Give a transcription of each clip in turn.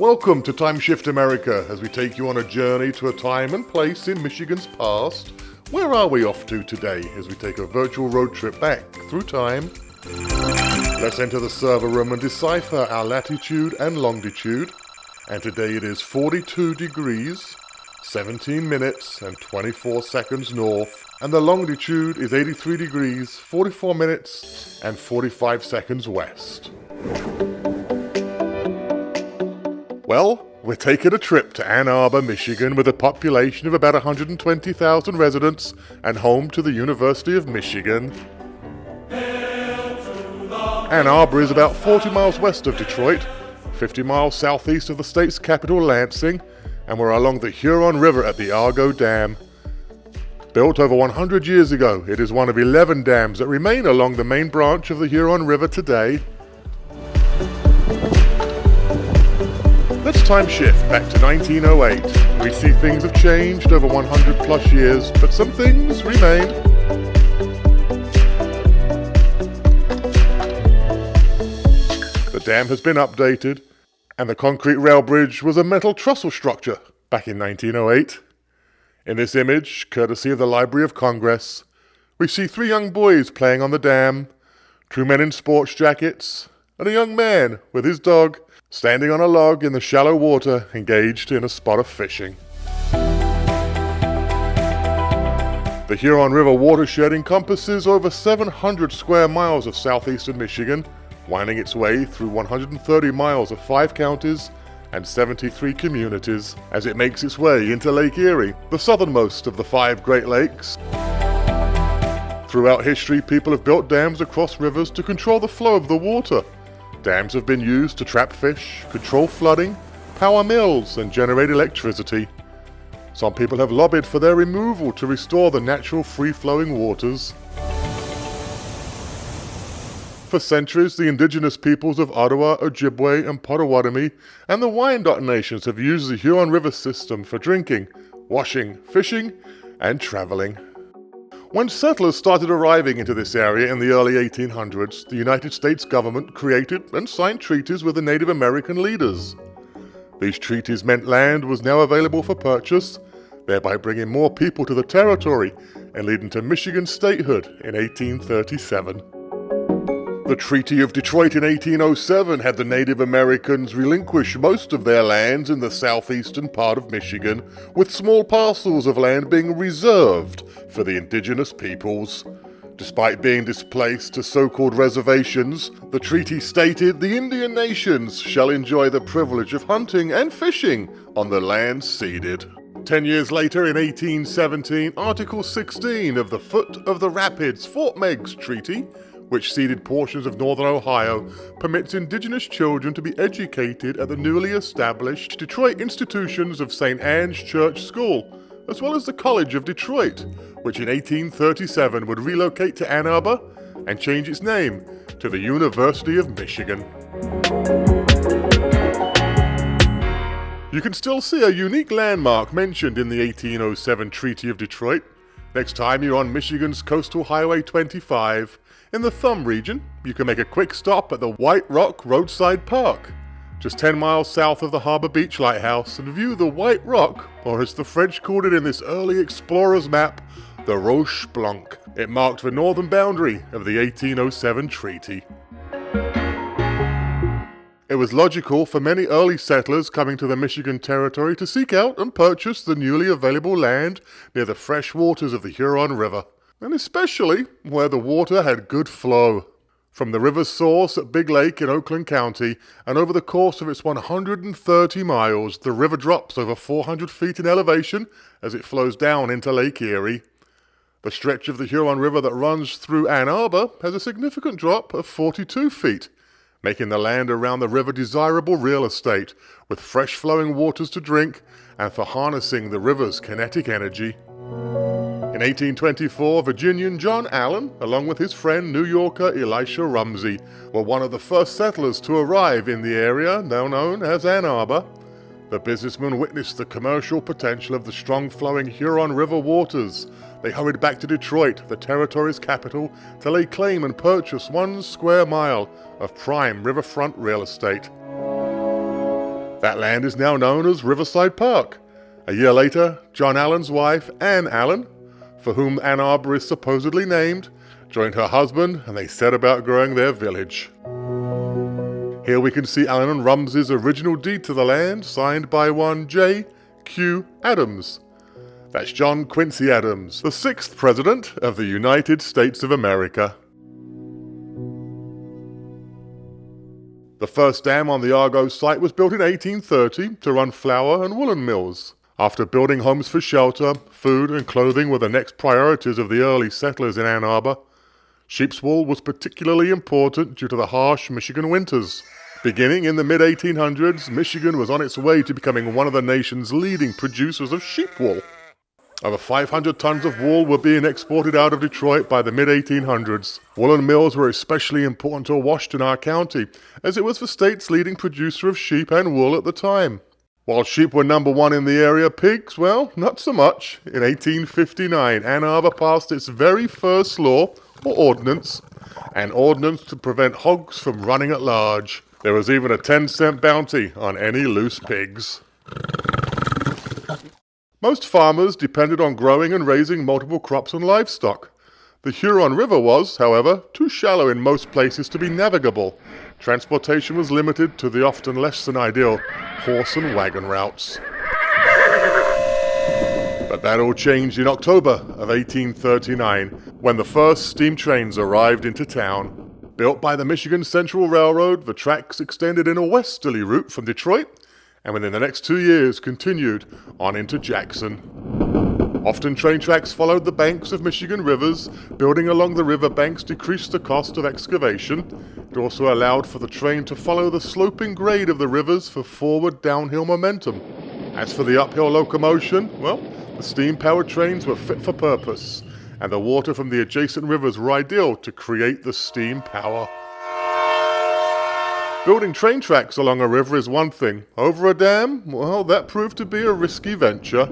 Welcome to TimeShift America as we take you on a journey to a time and place in Michigan's past. Where are we off to today as we take a virtual road trip back through time? Let's enter the server room and decipher our latitude and longitude. And today it is 42 degrees, 17 minutes and 24 seconds north. And the longitude is 83 degrees, 44 minutes and 45 seconds west. Well, we're taking a trip to Ann Arbor, Michigan with a population of about 120,000 residents and home to the University of Michigan. Ann Arbor is about 40 miles west of Detroit, 50 miles southeast of the state's capital, Lansing, and we're along the Huron River at the Argo Dam. Built over 100 years ago, it is one of 11 dams that remain along the main branch of the Huron River today. Let's time shift back to 1908. We see things have changed over 100 plus years, but some things remain. The dam has been updated, and the concrete rail bridge was a metal trestle structure back in 1908. In this image, courtesy of the Library of Congress, we see three young boys playing on the dam, two men in sports jackets, and a young man with his dog standing on a log in the shallow water, engaged in a spot of fishing. The Huron River watershed encompasses over 700 square miles of southeastern Michigan, winding its way through 130 miles of 5 counties and 73 communities as it makes its way into Lake Erie, the southernmost of the 5 Great Lakes. Throughout history, people have built dams across rivers to control the flow of the water. Dams have been used to trap fish, control flooding, power mills, and generate electricity. Some people have lobbied for their removal to restore the natural free-flowing waters. For centuries, the Indigenous peoples of Ottawa, Ojibwe, and Potawatomi, and the Wyandot nations have used the Huron River system for drinking, washing, fishing, and traveling. When settlers started arriving into this area in the early 1800s, the United States government created and signed treaties with the Native American leaders. These treaties meant land was now available for purchase, thereby bringing more people to the territory and leading to Michigan statehood in 1837. The Treaty of Detroit in 1807 had the Native Americans relinquish most of their lands in the southeastern part of Michigan, with small parcels of land being reserved for the indigenous peoples. Despite being displaced to so-called reservations, the treaty stated the Indian nations shall enjoy the privilege of hunting and fishing on the land ceded. 10 years later, in 1817, Article 16 of the Foot of the Rapids Fort Meigs Treaty, which ceded portions of northern Ohio, permits Indigenous children to be educated at the newly established Detroit institutions of St. Anne's Church School, as well as the College of Detroit, which in 1837 would relocate to Ann Arbor and change its name to the University of Michigan. You can still see a unique landmark mentioned in the 1807 Treaty of Detroit. Next time you're on Michigan's Coastal Highway 25, in the Thumb region, you can make a quick stop at the White Rock Roadside Park, just 10 miles south of the Harbor Beach Lighthouse, and view the White Rock, or as the French called it in this early explorer's map, the Roche Blanc. It marked the northern boundary of the 1807 treaty. It was logical for many early settlers coming to the Michigan territory to seek out and purchase the newly available land near the fresh waters of the Huron River, and especially where the water had good flow. From the river's source at Big Lake in Oakland County, and over the course of its 130 miles, the river drops over 400 feet in elevation as it flows down into Lake Erie. The stretch of the Huron River that runs through Ann Arbor has a significant drop of 42 feet, making the land around the river desirable real estate, with fresh-flowing waters to drink and for harnessing the river's kinetic energy. In 1824, Virginian John Allen, along with his friend New Yorker Elisha Rumsey, were one of the first settlers to arrive in the area now known as Ann Arbor. The businessmen witnessed the commercial potential of the strong-flowing Huron River waters. They hurried back to Detroit, the territory's capital, to lay claim and purchase 1 square mile of prime riverfront real estate. That land is now known as Riverside Park. A year later, John Allen's wife, Ann Allen, for whom Ann Arbor is supposedly named, joined her husband and they set about growing their village. Here we can see Allen and Rumsey's original deed to the land, signed by one J. Q. Adams. That's John Quincy Adams, the 6th President of the United States of America. The first dam on the Argo site was built in 1830 to run flour and woolen mills. After building homes for shelter, food and clothing were the next priorities of the early settlers in Ann Arbor, sheep's wool was particularly important due to the harsh Michigan winters. Beginning in the mid-1800s, Michigan was on its way to becoming one of the nation's leading producers of sheep wool. Over 500 tons of wool were being exported out of Detroit by the mid-1800s. Woolen mills were especially important to Washtenaw County, as it was the state's leading producer of sheep and wool at the time. While sheep were number one in the area, pigs, well, not so much. In 1859, Ann Arbor passed its very first law, or ordinance, an ordinance to prevent hogs from running at large. There was even a 10-cent bounty on any loose pigs. Most farmers depended on growing and raising multiple crops and livestock. The Huron River was, however, too shallow in most places to be navigable. Transportation was limited to the often less than ideal horse and wagon routes. But that all changed in October of 1839, when the first steam trains arrived into town. Built by the Michigan Central Railroad, the tracks extended in a westerly route from Detroit, and within the next 2 years continued on into Jackson. Often train tracks followed the banks of Michigan rivers. Building along the river banks decreased the cost of excavation. It also allowed for the train to follow the sloping grade of the rivers for forward downhill momentum. As for the uphill locomotion, well, the steam-powered trains were fit for purpose, and the water from the adjacent rivers were ideal to create the steam power. Building train tracks along a river is one thing. Over a dam, well, that proved to be a risky venture.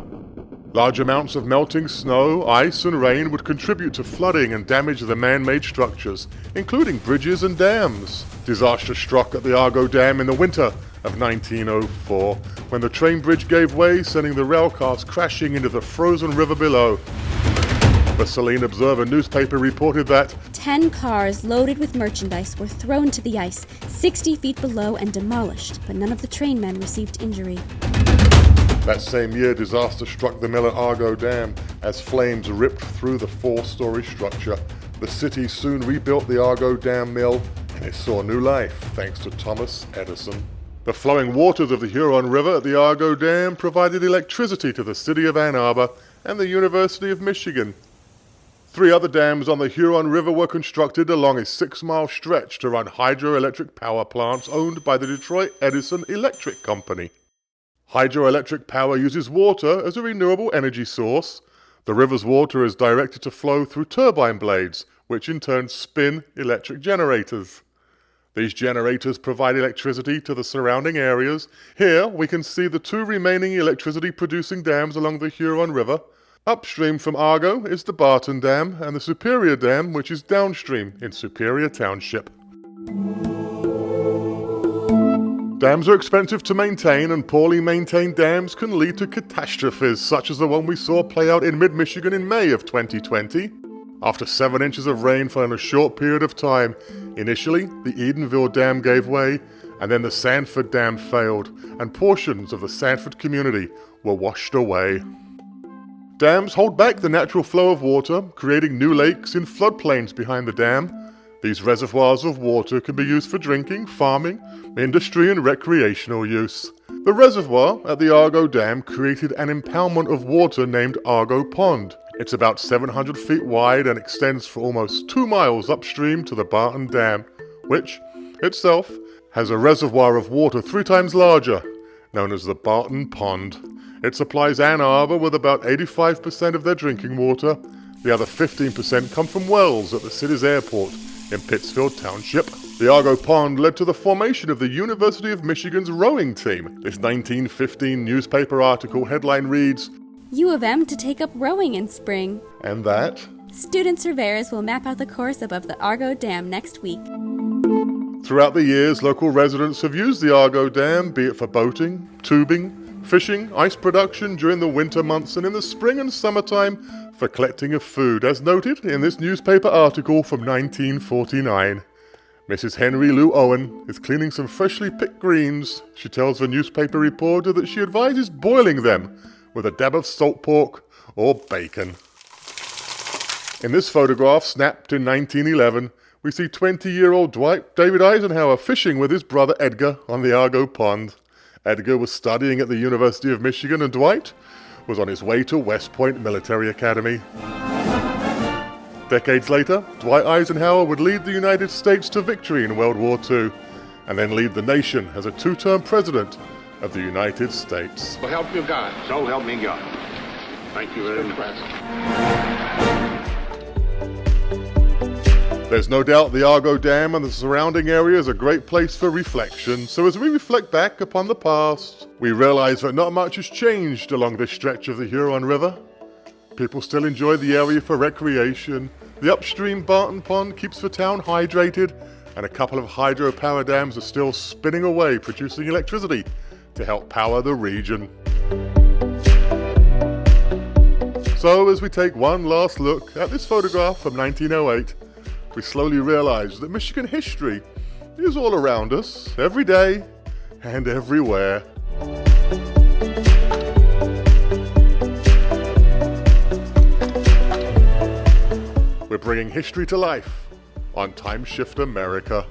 Large amounts of melting snow, ice, and rain would contribute to flooding and damage the man-made structures, including bridges and dams. Disaster struck at the Argo Dam in the winter of 1904, when the train bridge gave way, sending the rail cars crashing into the frozen river below. The Saline Observer newspaper reported that 10 cars loaded with merchandise were thrown to the ice 60 feet below and demolished, but none of the trainmen received injury. That same year, disaster struck the mill at Argo Dam as flames ripped through the 4-story structure. The city soon rebuilt the Argo Dam mill, and it saw new life thanks to Thomas Edison. The flowing waters of the Huron River at the Argo Dam provided electricity to the city of Ann Arbor and the University of Michigan. 3 other dams on the Huron River were constructed along a 6-mile stretch to run hydroelectric power plants owned by the Detroit Edison Electric Company. Hydroelectric power uses water as a renewable energy source. The river's water is directed to flow through turbine blades, which in turn spin electric generators. These generators provide electricity to the surrounding areas. Here we can see the 2 remaining electricity-producing dams along the Huron River. Upstream from Argo is the Barton Dam and the Superior Dam, which is downstream in Superior Township. Dams are expensive to maintain, and poorly maintained dams can lead to catastrophes such as the one we saw play out in mid-Michigan in May of 2020. After 7 inches of rain fell in a short period of time, initially the Edenville Dam gave way, and then the Sanford Dam failed, and portions of the Sanford community were washed away. Dams hold back the natural flow of water, creating new lakes in floodplains behind the dam. These reservoirs of water can be used for drinking, farming, industry, and recreational use. The reservoir at the Argo Dam created an impoundment of water named Argo Pond. It's about 700 feet wide and extends for almost 2 miles upstream to the Barton Dam, which, itself, has a reservoir of water 3 times larger, known as the Barton Pond. It supplies Ann Arbor with about 85% of their drinking water. The other 15% come from wells at the city's airport in Pittsfield Township. The Argo Pond led to the formation of the University of Michigan's rowing team. This 1915 newspaper article headline reads, U of M to take up rowing in spring. And that? Student surveyors will map out the course above the Argo Dam next week. Throughout the years, local residents have used the Argo Dam, be it for boating, tubing, fishing, ice production during the winter months, and in the spring and summertime for collecting of food, as noted in this newspaper article from 1949. Mrs. Henry Lou Owen is cleaning some freshly picked greens. She tells the newspaper reporter that she advises boiling them with a dab of salt pork or bacon. In this photograph, snapped in 1911, we see 20-year-old Dwight David Eisenhower fishing with his brother Edgar on the Argo Pond. Edgar was studying at the University of Michigan, and Dwight was on his way to West Point Military Academy. Decades later, Dwight Eisenhower would lead the United States to victory in World War II, and then lead the nation as a two-term president of the United States. So help you God. So help me God. Thank you very much. There's no doubt the Argo Dam and the surrounding area is a great place for reflection, so as we reflect back upon the past, we realize that not much has changed along this stretch of the Huron River. People still enjoy the area for recreation, the upstream Barton Pond keeps the town hydrated, and a couple of hydropower dams are still spinning away producing electricity to help power the region. So as we take one last look at this photograph from 1908, we slowly realize that Michigan history is all around us, every day and everywhere. We're bringing history to life on TimeShift America.